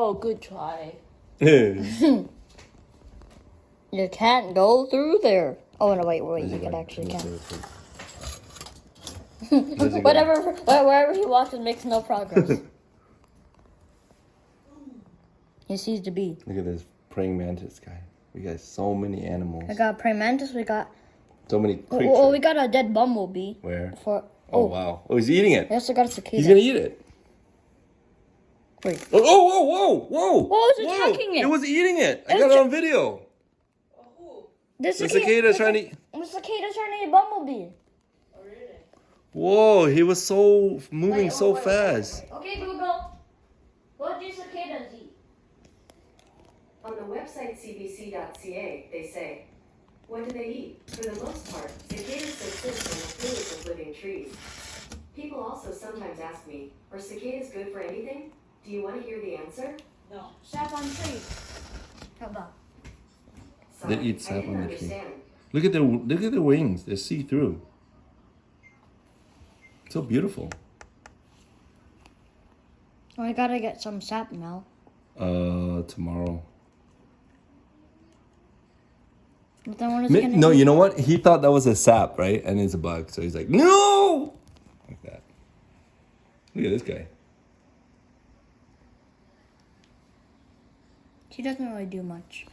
Oh, good try. You can't go through there. Oh no, wait, you can actually can. Wherever he walks, it makes no progress. He sees the bee. Look at this praying mantis guy. We got so many animals. We got praying mantis. We got so many creatures. Oh, we got a dead bumblebee. Where? Oh wow! Oh, he's eating it. We also got a cicada. He's gonna eat it. Wait. Oh! Whoa! What was it attacking it? It was eating it. I got it on video. The cicada's trying to. The cicada's trying to eat bumblebee. Oh, really? Whoa! He was moving so fast. Okay, Google. What do cicadas eat? On the website cbc.ca, they say, what do they eat? For the most part, cicadas subsist on the fluids of living trees. People also sometimes ask me, are cicadas good for anything? Do you want to hear the answer? No. Sap on trees. How about? Sorry, They eat sap I didn't on the tree. understand. Look at the wings. They're see-through. So beautiful. Oh, I gotta get some sap now. Tomorrow. But then what is it gonna No, eat? you know what? He thought that was a sap, right? And it's a bug. So he's like, no! Like that. Look at this guy. She doesn't really do much.